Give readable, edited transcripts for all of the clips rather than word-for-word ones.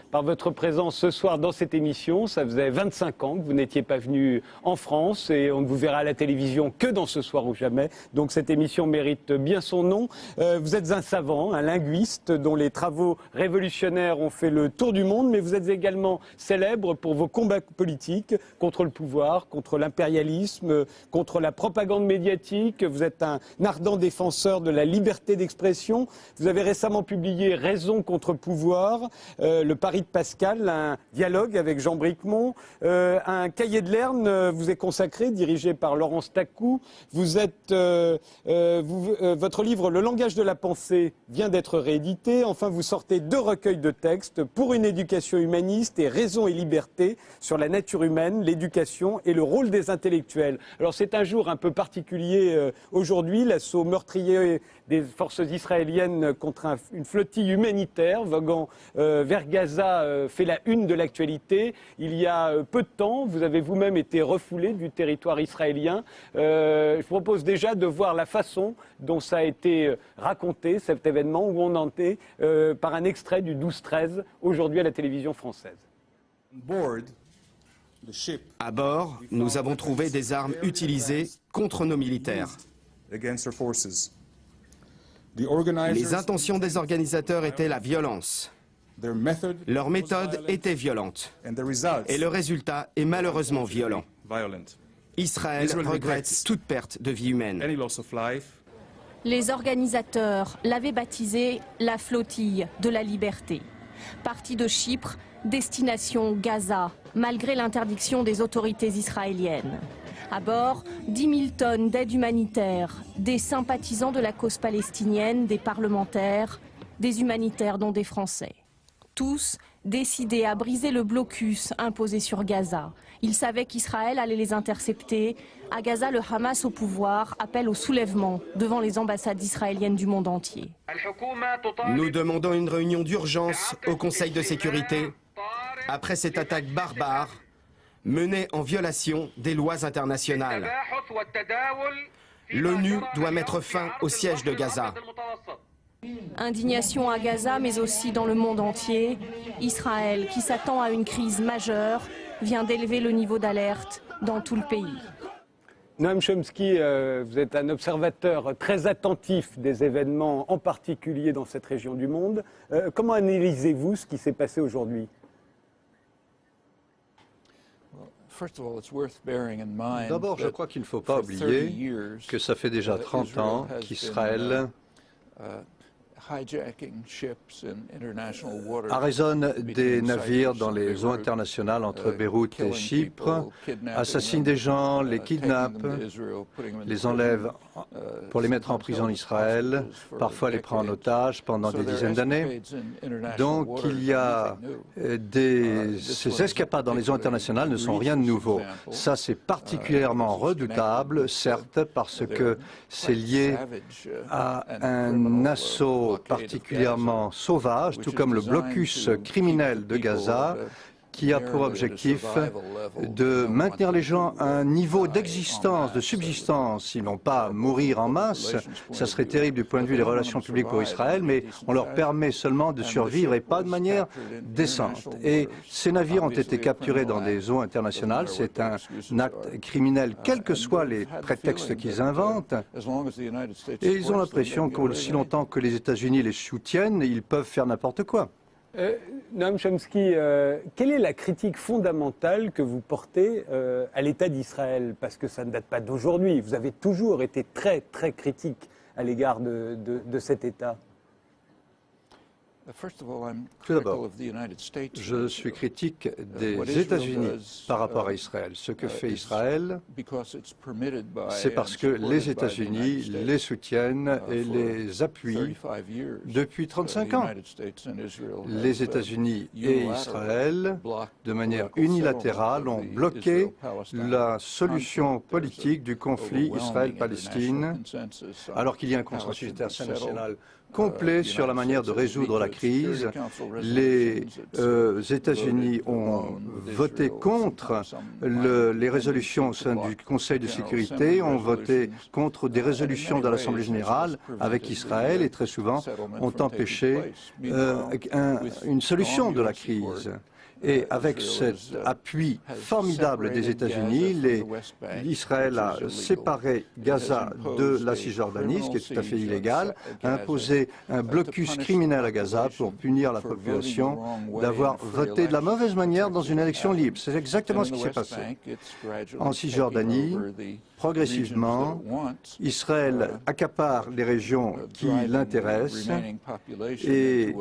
Par votre présence ce soir dans cette émission. Ça faisait 25 ans que vous n'étiez pas venu en France et on ne vous verra à la télévision que dans Ce soir ou jamais. Donc cette émission mérite bien son nom. Vous êtes un savant, un linguiste dont les travaux révolutionnaires ont fait le tour du monde, mais vous êtes également célèbre pour vos combats politiques contre le pouvoir, contre l'impérialisme, contre la propagande médiatique. Vous êtes un ardent défenseur de la liberté d'expression. Vous avez récemment publié Raison contre pouvoir, le pari de Pascal, un dialogue avec Jean Bricmont, un cahier de Lerne vous est consacré, dirigé par Laurence Tacou. Votre livre Le langage de la pensée vient d'être réédité. Enfin, vous sortez 2 recueils de textes pour une éducation humaniste et Raison et liberté sur la nature humaine, l'éducation et le rôle des intellectuels. Alors c'est un jour un peu particulier aujourd'hui, l'assaut meurtrier des forces israéliennes contre une flottille humanitaire voguant vers Gaza fait la une de l'actualité. Il y a peu de temps, vous avez vous-même été refoulé du territoire israélien. Je vous propose déjà de voir la façon dont ça a été raconté, cet événement, où on en est, par un extrait du 12-13, aujourd'hui à la télévision française. À bord, nous avons trouvé des armes utilisées contre nos militaires. Les intentions des organisateurs étaient la violence. Leur méthode était violente. Et le résultat est malheureusement violent. Israël regrette toute perte de vie humaine. Les organisateurs l'avaient baptisée la flottille de la liberté. Partie de Chypre, destination Gaza, malgré l'interdiction des autorités israéliennes. À bord, 10 000 tonnes d'aide humanitaire, des sympathisants de la cause palestinienne, des parlementaires, des humanitaires dont des Français. Tous décidés à briser le blocus imposé sur Gaza. Ils savaient qu'Israël allait les intercepter. À Gaza, le Hamas au pouvoir appelle au soulèvement devant les ambassades israéliennes du monde entier. Nous demandons une réunion d'urgence au Conseil de sécurité après cette attaque barbare menée en violation des lois internationales. L'ONU doit mettre fin au siège de Gaza. Indignation à Gaza, mais aussi dans le monde entier. Israël, qui s'attend à une crise majeure, vient d'élever le niveau d'alerte dans tout le pays. Noam Chomsky, vous êtes un observateur très attentif des événements, en particulier dans cette région du monde. Comment analysez-vous ce qui s'est passé aujourd'hui ? D'abord, je crois qu'il ne faut pas oublier que ça fait déjà 30 ans qu'Israël arraisonne des navires dans les eaux internationales entre Beyrouth et Chypre, assassine des gens, les kidnappe, les enlève pour les mettre en prison en Israël, parfois les prend en otage pendant des dizaines d'années. Donc il y a ces escapades dans les eaux internationales ne sont rien de nouveau. Ça c'est particulièrement redoutable, certes, parce que c'est lié à un assaut particulièrement sauvage, tout comme le blocus criminel de Gaza, qui a pour objectif de maintenir les gens à un niveau d'existence, de subsistance. Ils n'ont pas à mourir en masse, ça serait terrible du point de vue des relations publiques pour Israël, mais on leur permet seulement de survivre et pas de manière décente. Et ces navires ont été capturés dans des eaux internationales, c'est un acte criminel, quels que soient les prétextes qu'ils inventent, et ils ont l'impression qu'aussi longtemps que les États-Unis les soutiennent, ils peuvent faire n'importe quoi. Noam Chomsky, quelle est la critique fondamentale que vous portez à l'État d'Israël? Parce que ça ne date pas d'aujourd'hui. Vous avez toujours été très, très critique à l'égard de cet État. Tout d'abord, je suis critique des États-Unis par rapport à Israël. Ce que fait Israël, c'est parce que les États-Unis les soutiennent et les appuient depuis 35 ans. Les États-Unis et Israël, de manière unilatérale, ont bloqué la solution politique du conflit Israël-Palestine, alors qu'il y a un consensus international complet sur la manière de résoudre la crise. Les États-Unis ont voté contre les résolutions au sein du Conseil de sécurité, ont voté contre des résolutions de l'Assemblée générale avec Israël et très souvent ont empêché une solution de la crise. Et avec cet appui formidable des États-Unis, Israël a séparé Gaza de la Cisjordanie, ce qui est tout à fait illégal, a imposé un blocus criminel à Gaza pour punir la population d'avoir voté de la mauvaise manière dans une élection libre. C'est exactement ce qui s'est passé. En Cisjordanie, progressivement, Israël accapare les régions qui l'intéressent et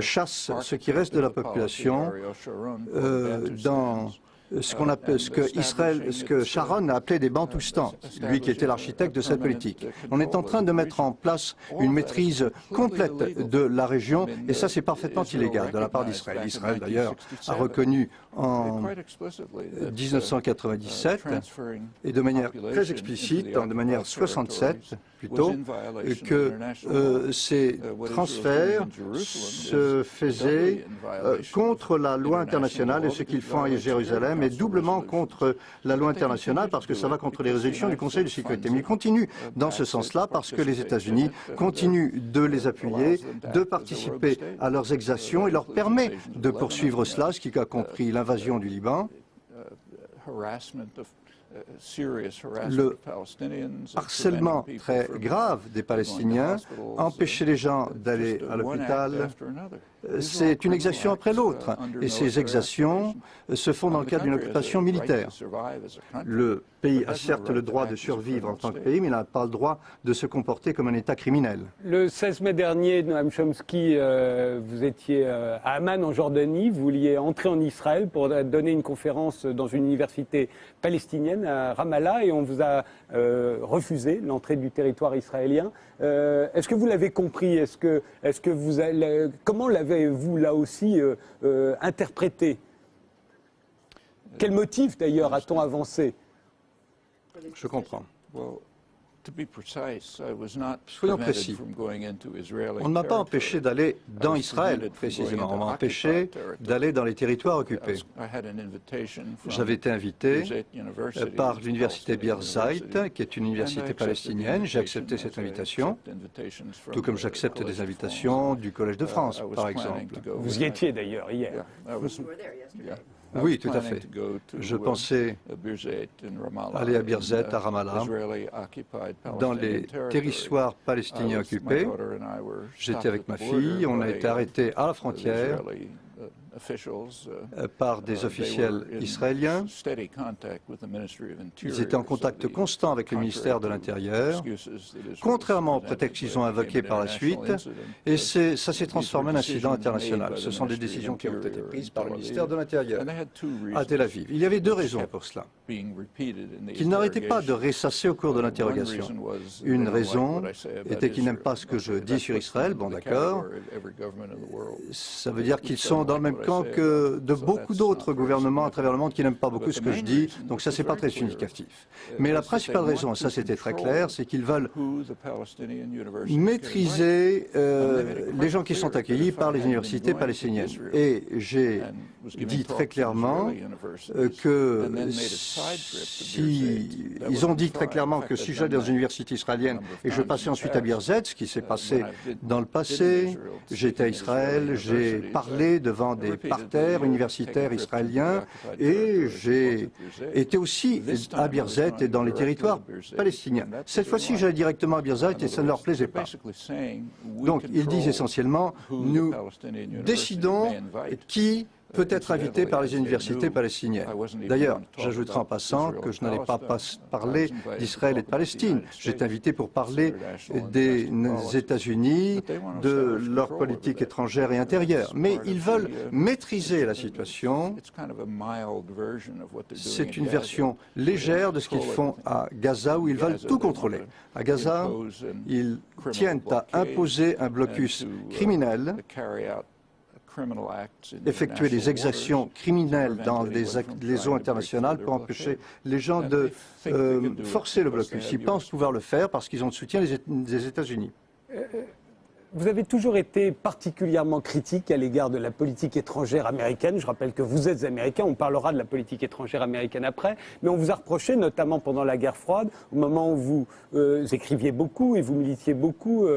chasse ce qui reste de la population dans ce que Sharon a appelé des Bantoustans, lui qui était l'architecte de cette politique. On est en train de mettre en place une maîtrise complète de la région et ça c'est parfaitement illégal de la part d'Israël. Israël d'ailleurs a reconnu en 1997 et de manière très explicite, de manière 67 plutôt, que ces transferts se faisaient contre la loi internationale et ce qu'ils font à Jérusalem mais doublement contre la loi internationale parce que ça va contre les résolutions du Conseil de sécurité. Mais il continue dans ce sens-là parce que les États-Unis continuent de les appuyer, de participer à leurs exactions et leur permet de poursuivre cela, ce qui a compris l'invasion du Liban, le harcèlement très grave des Palestiniens, empêcher les gens d'aller à l'hôpital, c'est une exaction après l'autre. Et ces exactions se font dans le cadre d'une occupation militaire. Le pays a certes le droit de survivre en tant que pays, mais il n'a pas le droit de se comporter comme un État criminel. Le 16 mai dernier, Noam Chomsky, vous étiez à Amman en Jordanie, vous vouliez entrer en Israël pour donner une conférence dans une université palestinienne à Ramallah et on vous a refusé l'entrée du territoire israélien. Est-ce que vous l'avez compris? Comment l'avez-vous là aussi interprété? Quel motif d'ailleurs a-t-on avancé? Je comprends. Soyons précis. On ne m'a pas empêché d'aller dans Israël, précisément. On m'a empêché d'aller dans les territoires occupés. J'avais été invité par l'université Birzeit, qui est une université palestinienne. J'ai accepté cette invitation, tout comme j'accepte des invitations du Collège de France, par exemple. Vous y étiez d'ailleurs hier. Oui, tout à fait. Je pensais aller à Birzeit, à Ramallah, dans les territoires palestiniens occupés. J'étais avec ma fille, on a été arrêtés à la frontière par des officiels israéliens. Ils étaient en contact constant avec le ministère de l'Intérieur, contrairement aux prétextes qu'ils ont invoqués par la suite, et ça s'est transformé en incident international. Ce sont des décisions qui ont été prises par le ministère de l'Intérieur à Tel Aviv. Il y avait deux raisons pour cela, qu'ils n'arrêtaient pas de ressasser au cours de l'interrogation. Une raison était qu'ils n'aiment pas ce que je dis sur Israël, bon d'accord, ça veut dire qu'ils sont dans le même camp que de beaucoup d'autres gouvernements à travers le monde qui n'aiment pas beaucoup ce que je dis, donc ça c'est pas très significatif. Mais la principale raison, et ça c'était très clair, c'est qu'ils veulent maîtriser les gens qui sont accueillis par les universités palestiniennes. Et j'ai dit très clairement que ils ont dit très clairement que si j'allais dans une université israélienne et je passais ensuite à Birzeit, ce qui s'est passé dans le passé, j'étais à Israël, j'ai parlé devant des parterres universitaires israéliens et j'ai été aussi à Birzeit et dans les territoires palestiniens. Cette fois-ci, j'allais directement à Birzeit et ça ne leur plaisait pas. Donc, ils disent essentiellement, nous décidons qui peut être invité par les universités palestiniennes. D'ailleurs, j'ajouterai en passant que je n'allais pas parler d'Israël et de Palestine. J'étais invité pour parler des États-Unis, de leur politique étrangère et intérieure. Mais ils veulent maîtriser la situation. C'est une version légère de ce qu'ils font à Gaza, où ils veulent tout contrôler. À Gaza, ils tiennent à imposer un blocus criminel, effectuer des exactions criminelles dans les eaux internationales pour empêcher les gens de forcer le blocus. Ils pensent pouvoir le faire parce qu'ils ont le soutien des États-Unis. vous avez toujours été particulièrement critique à l'égard de la politique étrangère américaine. Je rappelle que vous êtes américain, on parlera de la politique étrangère américaine après, mais on vous a reproché, notamment pendant la guerre froide, au moment où vous écriviez beaucoup et vous militiez beaucoup